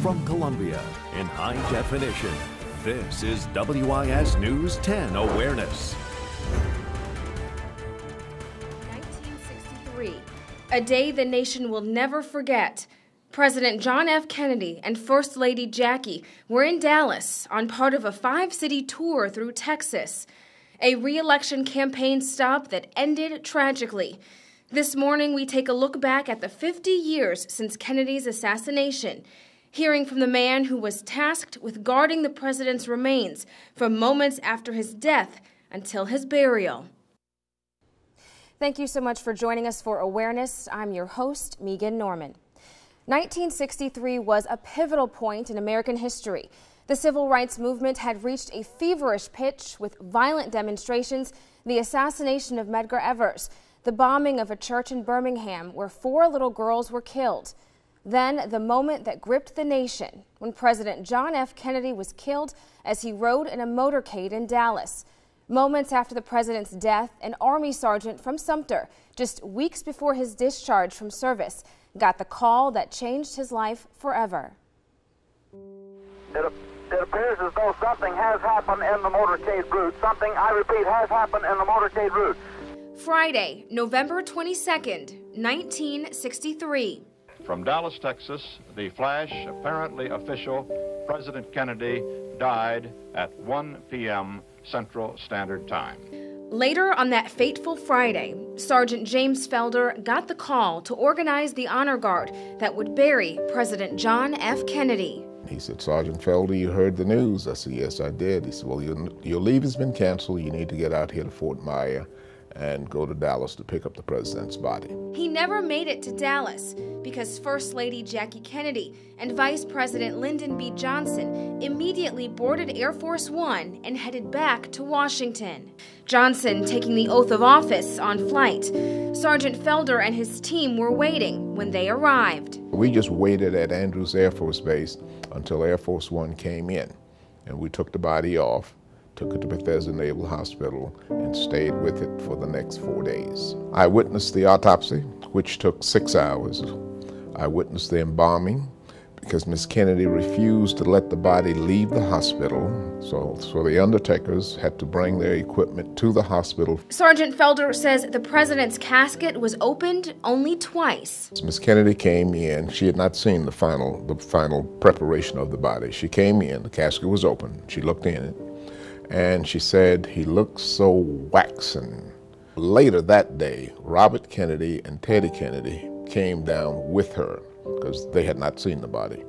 From Columbia, in high definition, this is WIS News 10 Awareness. 1963, a day the nation will never forget. President John F. Kennedy and First Lady Jackie were in Dallas on part of a 5-city tour through Texas, a re-election campaign stop that ended tragically. This morning, we take a look back at the 50 years since Kennedy's assassination, hearing from the man who was tasked with guarding the president's remains from moments after his death until his burial. Thank you so much for joining us for Awareness. I'm your host, Megan Norman. 1963 was a pivotal point in American history. The civil rights movement had reached a feverish pitch with violent demonstrations, the assassination of Medgar Evers, the bombing of a church in Birmingham where 4 little girls were killed. Then the moment that gripped the nation when President John F. Kennedy was killed as he rode in a motorcade in Dallas. Moments after the president's death, an Army sergeant from Sumter, just weeks before his discharge from service, got the call that changed his life forever. It appears as though something has happened in the motorcade route. Something, I repeat, has happened in the motorcade route. Friday, November 22nd, 1963. From Dallas, Texas, the flash, apparently official, President Kennedy died at 1 p.m. Central Standard Time. Later on that fateful Friday, Sergeant James Felder got the call to organize the honor guard that would bury President John F. Kennedy. He said, "Sergeant Felder, you heard the news?" I said, "Yes, I did." He said, "Well, your leave has been canceled. You need to get out here to Fort Myer and go to Dallas to pick up the president's body." He never made it to Dallas because First Lady Jackie Kennedy and Vice President Lyndon B. Johnson immediately boarded Air Force One and headed back to Washington. Johnson taking the oath of office on flight. Sergeant Felder and his team were waiting when they arrived. We just waited at Andrews Air Force Base until Air Force One came in, and we took the body off, took it to Bethesda Naval Hospital, and stayed with it for the next 4 days. I witnessed the autopsy, which took 6 hours. I witnessed the embalming because Miss Kennedy refused to let the body leave the hospital, so the undertakers had to bring their equipment to the hospital. Sergeant Felder says the president's casket was opened only twice. Miss Kennedy came in. She had not seen the final preparation of the body. She came in, the casket was open. She looked in it, and she said, "He looks so waxen." Later that day, Robert Kennedy and Teddy Kennedy came down with her because they had not seen the body.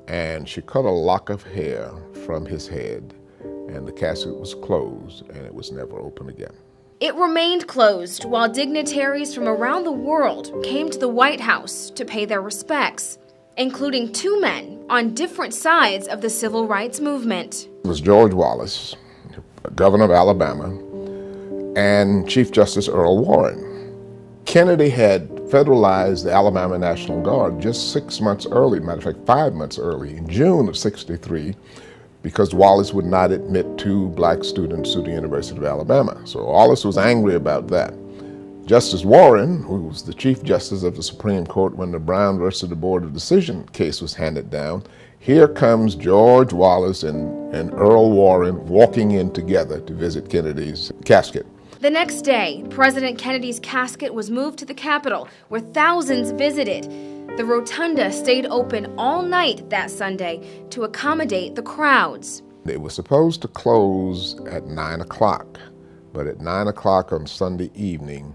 And she cut a lock of hair from his head, and the casket was closed, and it was never opened again. It remained closed while dignitaries from around the world came to the White House to pay their respects, including 2 men on different sides of the civil rights movement. It was George Wallace, governor of Alabama, and Chief Justice Earl Warren. Kennedy had federalized the Alabama National Guard just 6 months early, matter of fact, 5 months early, in June of '63, because Wallace would not admit 2 black students to the University of Alabama. So Wallace was angry about that. Justice Warren, who was the Chief Justice of the Supreme Court when the Brown versus the Board of Decision case was handed down, here comes George Wallace and Earl Warren walking in together to visit Kennedy's casket. The next day, President Kennedy's casket was moved to the Capitol, where thousands visited. The rotunda stayed open all night that Sunday to accommodate the crowds. It was supposed to close at 9 o'clock, but at 9 o'clock on Sunday evening,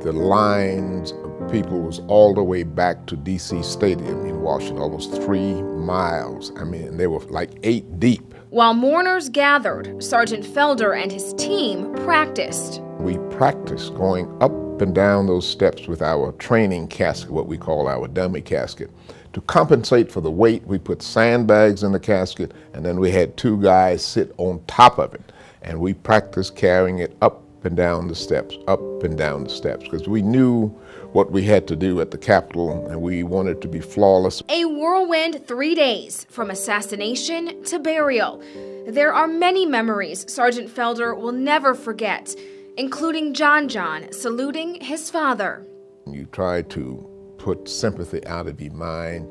the lines of people was all the way back to D.C. Stadium in Washington, almost 3 miles. I mean, they were like 8 deep. While mourners gathered, Sergeant Felder and his team practiced. We practiced going up and down those steps with our training casket, what we call our dummy casket. To compensate for the weight, we put sandbags in the casket, and then we had 2 guys sit on top of it. And we practiced carrying it up and down the steps, because we knew what we had to do at the Capitol, and we wanted to be flawless. A whirlwind 3 days, from assassination to burial. There are many memories Sergeant Felder will never forget, including John saluting his father. You try to put sympathy out of your mind,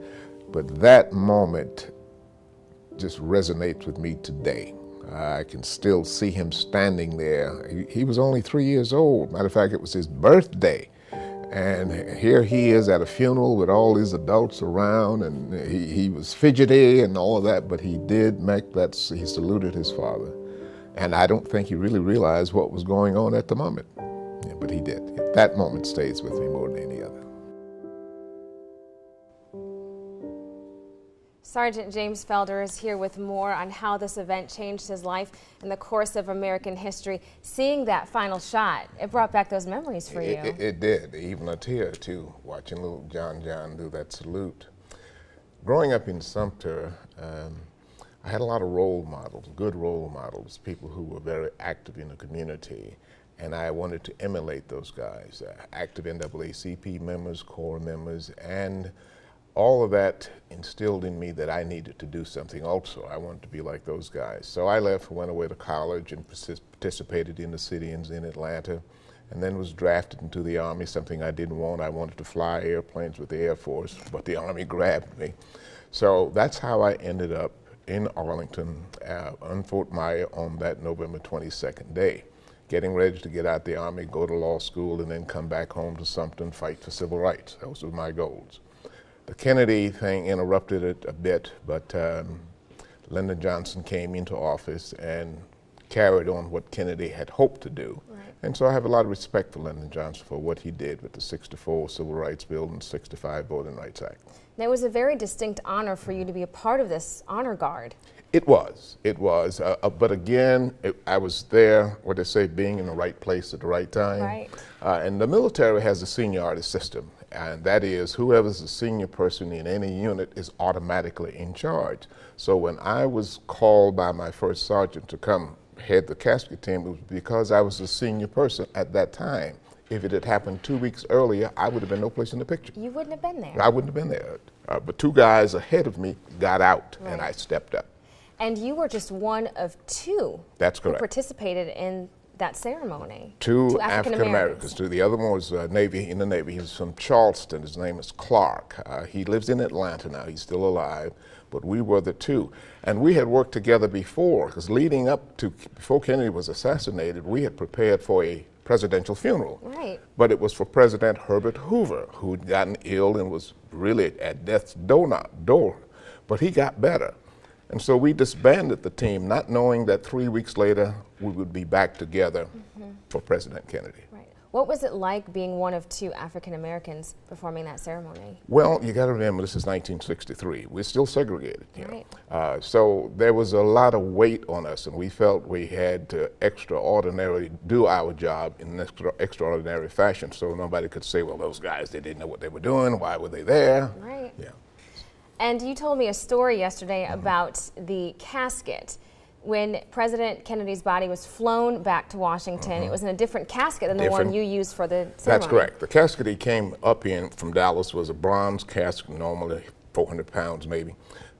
But that moment just resonates with me today. I can still see him standing there. He was only 3 years old. Matter of fact, it was his birthday. And here he is at a funeral with all these adults around, and he was fidgety and all of that, but he did make that, he saluted his father. And I don't think he really realized what was going on at the moment. Yeah, but he did. That moment stays with me more than any other. Sergeant James Felder is here with more on how this event changed his life in the course of American history. Seeing that final shot, it brought back those memories for you. It did, even a tear too, watching little John do that salute. Growing up in Sumter, I had a lot of role models, good role models, people who were very active in the community, and I wanted to emulate those guys, active NAACP members, Corps members, and all of that instilled in me that I needed to do something also. I wanted to be like those guys. So I left, went away to college and participated in the sit-ins in Atlanta, and then was drafted into the Army, something I didn't want. I wanted to fly airplanes with the Air Force, but the Army grabbed me. So that's how I ended up in Arlington, on Fort Myer on that November 22nd day, getting ready to get out the Army, go to law school, and then come back home to Sumter and fight for civil rights. Those were my goals. The Kennedy thing interrupted it a bit, but Lyndon Johnson came into office and carried on what Kennedy had hoped to do. Right. And so I have a lot of respect for Lyndon Johnson for what he did with the 64 Civil Rights Bill and 65 Voting Rights Act. Now, it was a very distinct honor for you to be a part of this honor guard. It was. But again, I was there, what they say, being in the right place at the right time. Right. And the military has a seniority system. And that is, whoever's the senior person in any unit is automatically in charge. So when I was called by my first sergeant to come head the casket team, it was because I was the senior person at that time. If it had happened 2 weeks earlier, I would have been no place in the picture. You wouldn't have been there. I wouldn't have been there. But two guys ahead of me got out, right, and I stepped up. And you were just one of two. That's correct. Who participated in that ceremony. Two African Americans. The other one was Navy, in the Navy. He was from Charleston. His name is Clark. He lives in Atlanta now. He's still alive. But we were the two. And we had worked together before, because leading up to, before Kennedy was assassinated, we had prepared for a presidential funeral. Right. But it was for President Herbert Hoover, who had gotten ill and was really at death's door. But he got better. And so we disbanded the team, not knowing that 3 weeks later we would be back together for President Kennedy. Right. What was it like being one of two African Americans performing that ceremony? Well, you got to remember, this is 1963. We're still segregated. You know? So there was a lot of weight on us, and we felt we had to extraordinarily do our job in an extraordinary fashion, so nobody could say, well, those guys, they didn't know what they were doing. Why were they there? Right. Yeah. And you told me a story yesterday about the casket. When President Kennedy's body was flown back to Washington, it was in a different casket than the one you used for the ceremony. That's correct. The casket he came up in from Dallas was a bronze casket, normally 400 pounds maybe.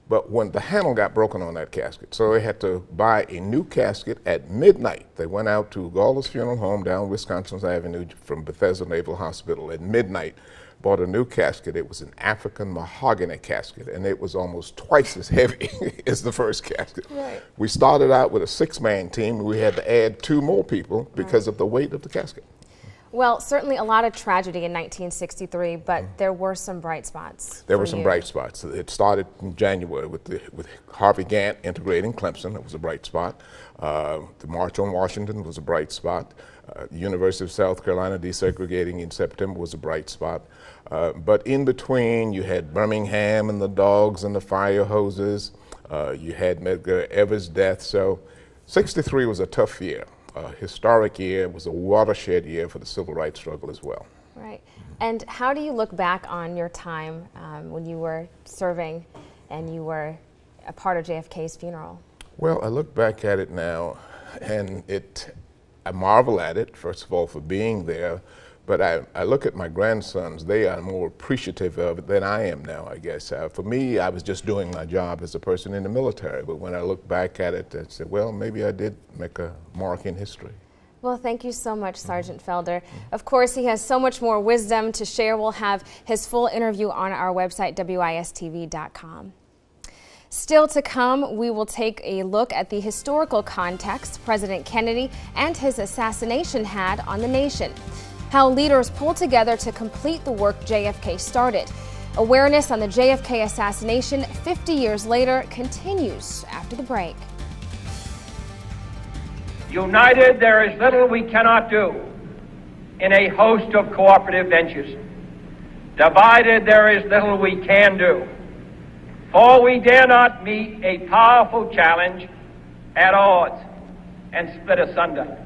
But when the handle got broken on that casket, so they had to buy a new casket at midnight. They went out to Gawler's Funeral Home down Wisconsin Avenue from Bethesda Naval Hospital at midnight, bought a new casket. It was an African mahogany casket, and it was almost twice as heavy as the first casket. Right. We started out with a 6-man team. We had to add 2 more people because of the weight of the casket. Well, certainly a lot of tragedy in 1963, but there were some bright spots. There were some bright spots. It started in January with Harvey Gantt integrating Clemson. It was a bright spot. The March on Washington was a bright spot. The University of South Carolina desegregating in September was a bright spot. But in between, you had Birmingham and the dogs and the fire hoses. You had Medgar Evers' death. So 63 was a tough year. A historic year. It was a watershed year for the civil rights struggle as well. Right. And how do you look back on your time when you were serving and you were a part of JFK's funeral? Well, I look back at it now, and I marvel at it, first of all, for being there. But I look at my grandsons, they are more appreciative of it than I am now, I guess. For me, I was just doing my job as a person in the military. But when I look back at it, I said, well, maybe I did make a mark in history. Well, thank you so much, Sergeant Felder. Of course, he has so much more wisdom to share. We'll have his full interview on our website, wistv.com. Still to come, we will take a look at the historical context President Kennedy and his assassination had on the nation. How leaders pulled together to complete the work JFK started. Awareness on the JFK assassination 50 years later continues after the break. United, there is little we cannot do in a host of cooperative ventures. Divided, there is little we can do, for we dare not meet a powerful challenge at odds and split asunder.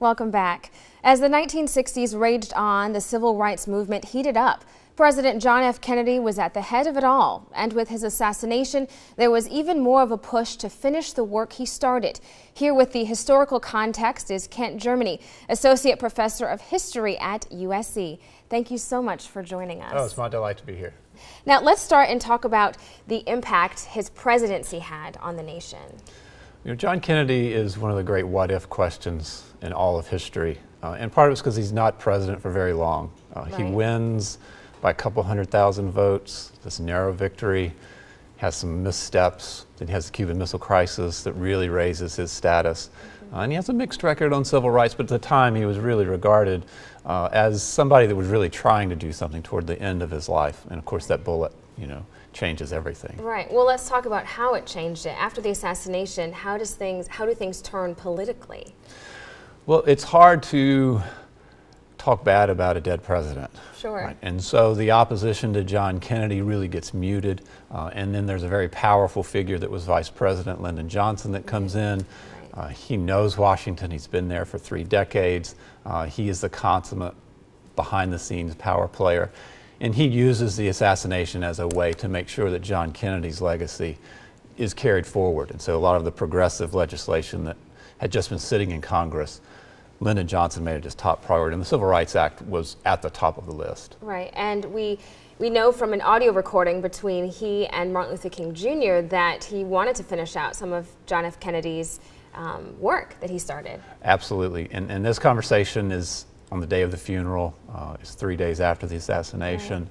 Welcome back. As the 1960s raged on, the civil rights movement heated up. President John F. Kennedy was at the head of it all, and with his assassination, there was even more of a push to finish the work he started. Here with the historical context is Kent Germany, Associate Professor of History at USC. Thank you so much for joining us. Oh, it's my delight to be here. Now, let's start and talk about the impact his presidency had on the nation. You know, John Kennedy is one of the great what-if questions in all of history, and part of it's because he's not president for very long. He wins by a couple 100,000 votes, this narrow victory, has some missteps, then he has the Cuban Missile Crisis that really raises his status. And he has a mixed record on civil rights, but at the time he was really regarded as somebody that was really trying to do something toward the end of his life. And of course that bullet, you know, changes everything. Right. Well, let's talk about how it changed it. After the assassination, how do things turn politically? Well, it's hard to talk bad about a dead president. Sure. Right? And so the opposition to John Kennedy really gets muted. And then there's a very powerful figure that was Vice President Lyndon Johnson that comes in. He knows Washington. He's been there for 3 decades. He is the consummate behind-the-scenes power player. And he uses the assassination as a way to make sure that John Kennedy's legacy is carried forward. And so a lot of the progressive legislation that had just been sitting in Congress, Lyndon Johnson made it his top priority, and the Civil Rights Act was at the top of the list. Right, and we know from an audio recording between he and Martin Luther King Jr. that he wanted to finish out some of John F. Kennedy's work that he started. Absolutely, and this conversation is on the day of the funeral. It's 3 days after the assassination. Right.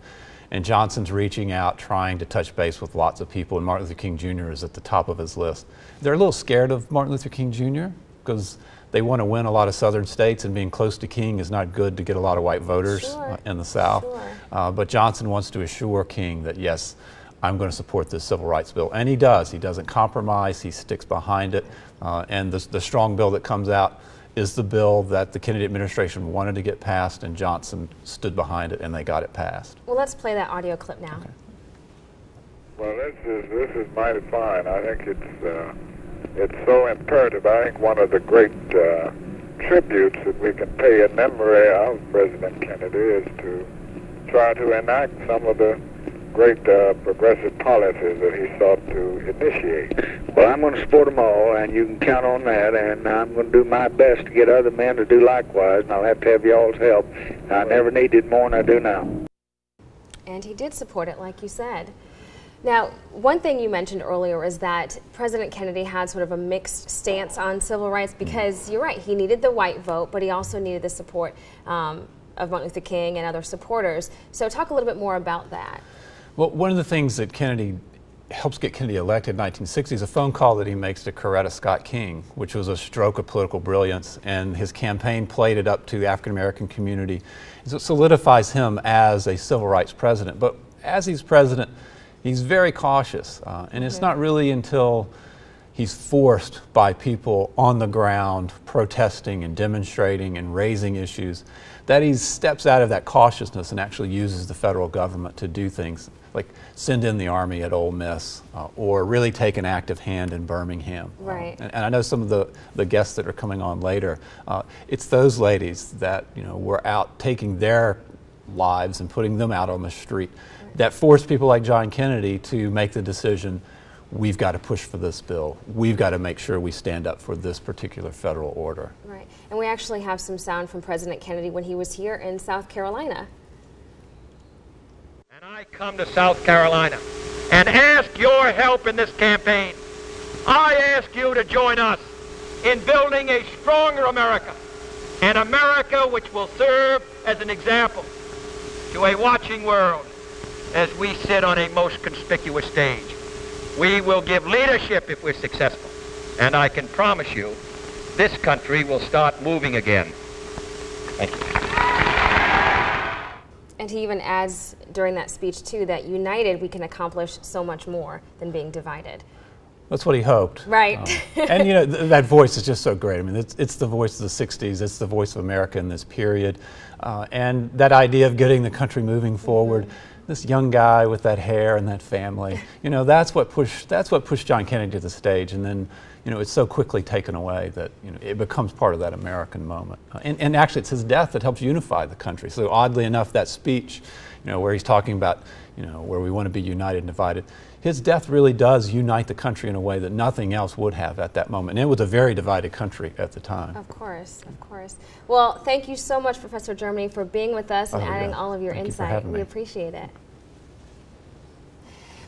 And Johnson's reaching out, trying to touch base with lots of people, and Martin Luther King Jr. is at the top of his list. They're a little scared of Martin Luther King Jr. because they want to win a lot of southern states, and being close to King is not good to get a lot of white voters in the South. Sure. But Johnson wants to assure King that, yes, I'm going to support this civil rights bill. And he does. He doesn't compromise. He sticks behind it. And the strong bill that comes out is the bill that the Kennedy administration wanted to get passed, and Johnson stood behind it, and they got it passed. Well, let's play that audio clip now. Okay. Well, this is mighty fine. I think it's so imperative. I think one of the great tributes that we can pay in memory of President Kennedy is to try to enact some of the great progressive policies that he sought to initiate. Well, I'm going to support them all, and you can count on that, and I'm going to do my best to get other men to do likewise, and I'll have to have y'all's help. I never needed more than I do now. And he did support it, like you said. Now, one thing you mentioned earlier is that President Kennedy had sort of a mixed stance on civil rights because, you're right, he needed the white vote, but he also needed the support of Martin Luther King and other supporters. So talk a little bit more about that. Well, one of the things that helps get Kennedy elected in 1960 is a phone call that he makes to Coretta Scott King, which was a stroke of political brilliance, and his campaign played it up to the African-American community. So it solidifies him as a civil rights president. But as he's president, he's very cautious, and it's not really until he's forced by people on the ground protesting and demonstrating and raising issues that he steps out of that cautiousness and actually uses the federal government to do things like send in the Army at Ole Miss or really take an active hand in Birmingham. Right. And I know some of the guests that are coming on later, it's those ladies that were out taking their lives and putting them out on the street that forced people like John Kennedy to make the decision, we've got to push for this bill. We've got to make sure we stand up for this particular federal order. Right. And we actually have some sound from President Kennedy when he was here in South Carolina. And I come to South Carolina and ask your help in this campaign. I ask you to join us in building a stronger America, an America which will serve as an example to a watching world as we sit on a most conspicuous stage. We will give leadership if we're successful, and I can promise you this country will start moving again. Thank you. And he even adds during that speech, too, that united we can accomplish so much more than being divided. That's what he hoped. Right. And, you know, that voice is just so great. I mean, it's the voice of the 60s. It's the voice of America in this period. And that idea of getting the country moving forward, this young guy with that hair and that family, you know, that's what pushed John Kennedy to the stage. And then, you know, it's so quickly taken away that, you know, it becomes part of that American moment. And actually, it's his death that helps unify the country. So oddly enough, that speech, you know, where he's talking about, you know, where we want to be united and divided, his death really does unite the country in a way that nothing else would have at that moment. And it was a very divided country at the time. Of course, of course. Well, thank you so much, Professor Germany, for being with us and adding all of your insight. We appreciate it.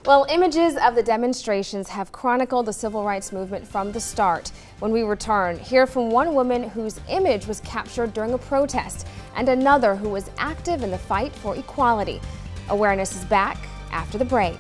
Well, images of the demonstrations have chronicled the civil rights movement from the start. When we return, hear from one woman whose image was captured during a protest and another who was active in the fight for equality. Awareness is back after the break.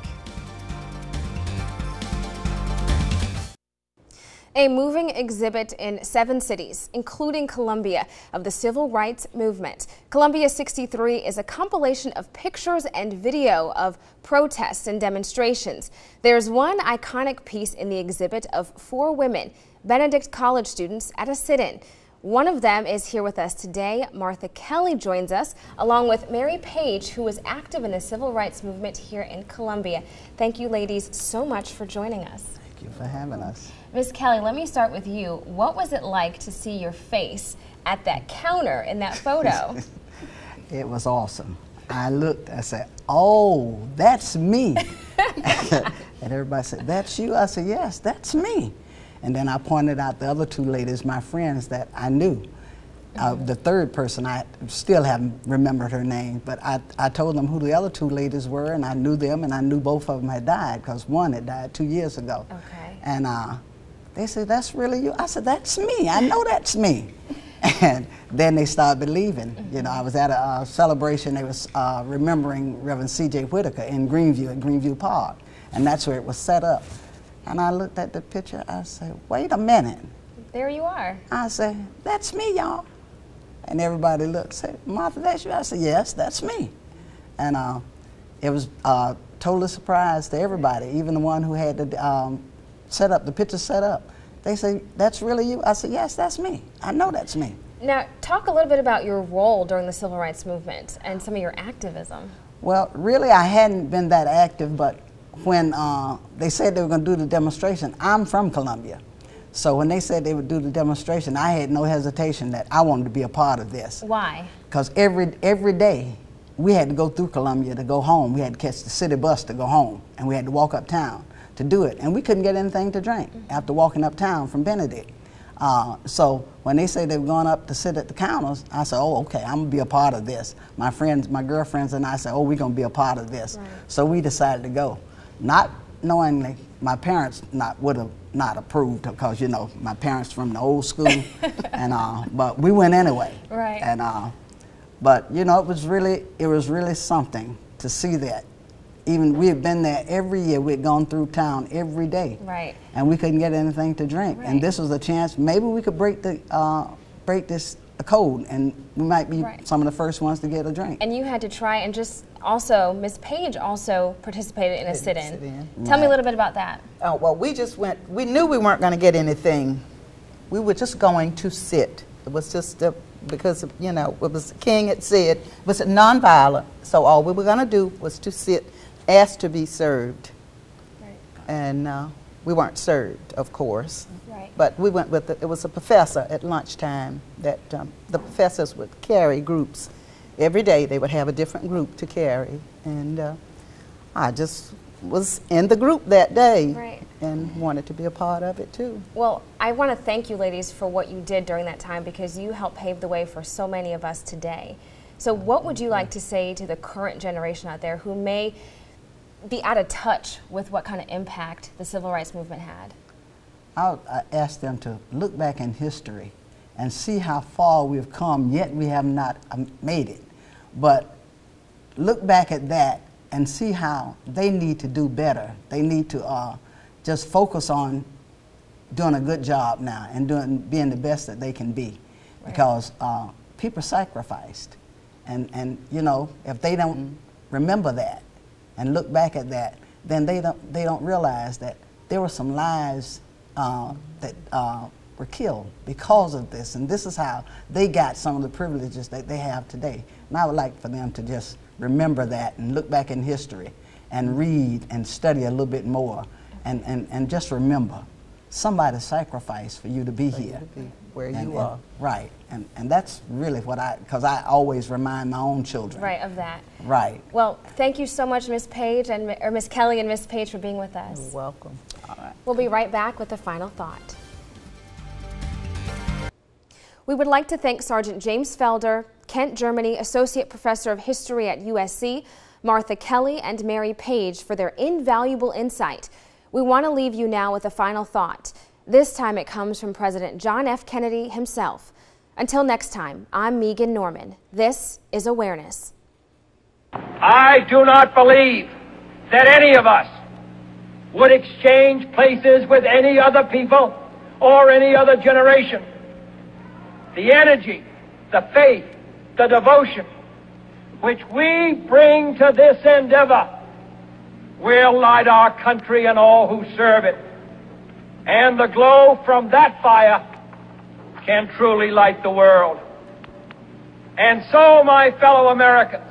A moving exhibit in 7 cities, including Columbia, of the civil rights movement. Columbia 63 is a compilation of pictures and video of protests and demonstrations. There's one iconic piece in the exhibit of 4 women, Benedict College students, at a sit-in. One of them is here with us today. Martha Kelly joins us, along with Mary Page, who was active in the civil rights movement here in Columbia. Thank you, ladies, so much for joining us. Thank you for having us. Ms. Kelly, let me start with you. What was it like to see your face at that counter in that photo? It was awesome. I looked, I said, oh, that's me. And everybody said, that's you? I said, yes, that's me. And then I pointed out the other 2 ladies, my friends that I knew. The third person, I still haven't remembered her name, but I told them who the other 2 ladies were, and I knew them, and I knew both of them had died, because one had died 2 years ago. Okay. And they said, that's really you? I said, that's me. I know that's me. And then they started believing. You know, I was at a celebration. They was remembering Reverend C.J. Whitaker in Greenview, at Greenview Park. And that's where it was set up. And I looked at the picture. I said, wait a minute. There you are. I said, that's me, y'all. And everybody looked, said, Martha, that's you? I said, yes, that's me. And it was a total surprise to everybody, even the one who had the set up, the picture set up. They say, that's really you? I said, yes, that's me. I know that's me. Now, talk a little bit about your role during the civil rights movement and some of your activism. Well, really, I hadn't been that active, but when they said they were going to do the demonstration, I'm from Columbia. So when they said they would do the demonstration, I had no hesitation that I wanted to be a part of this. Why? Because every day we had to go through Columbia to go home. We had to catch the city bus to go home, and we had to walk uptown to do it. And we couldn't get anything to drink after walking uptown from Benedict. So when they said they were going up to sit at the counters, I said, oh, okay, I'm going to be a part of this. My friends, my girlfriends and I said, oh, we're going to be a part of this. Right. So we decided to go. Not knowingly, my parents would have not approved, because, you know, my parents from the old school, and but we went anyway. Right. And but you know, it was really something to see that. Even we had been there every year. We had gone through town every day. Right. And we couldn't get anything to drink. Right. And this was a chance. Maybe we could break the code, and we might be some of the first ones to get a drink. And you had to try, and just also, Ms. Page also participated in a sit-in. Tell me a little bit about that. Oh, well, we just went, we knew we weren't going to get anything. We were just going to sit. It was just because, you know, it was King had said, it was nonviolent, so all we were going to do was to sit, ask to be served. Right. And we weren't served, of course. Right. But we went with, it was a professor at lunchtime that the professors would carry groups. Every day they would have a different group to carry. And I just was in the group that day and wanted to be a part of it too. Well, I want to thank you ladies for what you did during that time, because you helped pave the way for so many of us today. So what would you like to say to the current generation out there who may be out of touch with what kind of impact the civil rights movement had? I ask them to look back in history and see how far we've come, yet we have not made it. But look back at that and see how they need to do better. They need to just focus on doing a good job now and being the best that they can be, because people sacrificed, and you know, if they don't remember that and look back at that, then they don't realize that there were some lives that were killed because of this, and this is how they got some of the privileges that they have today. And I would like for them to just remember that and look back in history and read and study a little bit more, and just remember somebody sacrificed for you to be here. Where you are. Right, and that's really what because I always remind my own children. Right, of that. Right. Well, thank you so much, Ms. Page, or Ms. Kelly and Ms. Page, for being with us. You're welcome. All right. We'll be right back with the final thought. We would like to thank Sergeant James Felder, Kent, Germany, Associate Professor of History at USC, Martha Kelly, and Mary Page for their invaluable insight. We want to leave you now with a final thought. This time it comes from President John F. Kennedy himself. Until next time, I'm Megan Norman. This is Awareness. I do not believe that any of us would exchange places with any other people or any other generation. The energy, the faith, the devotion which we bring to this endeavor will light our country and all who serve it. And the glow from that fire can truly light the world. And so, my fellow Americans,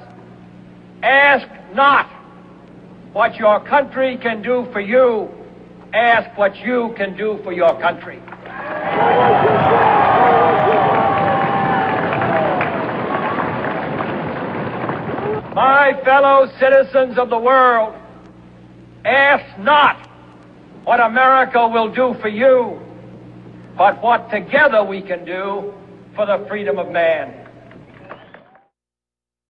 ask not what your country can do for you, ask what you can do for your country. My fellow citizens of the world, ask not what America will do for you, but what together we can do for the freedom of man.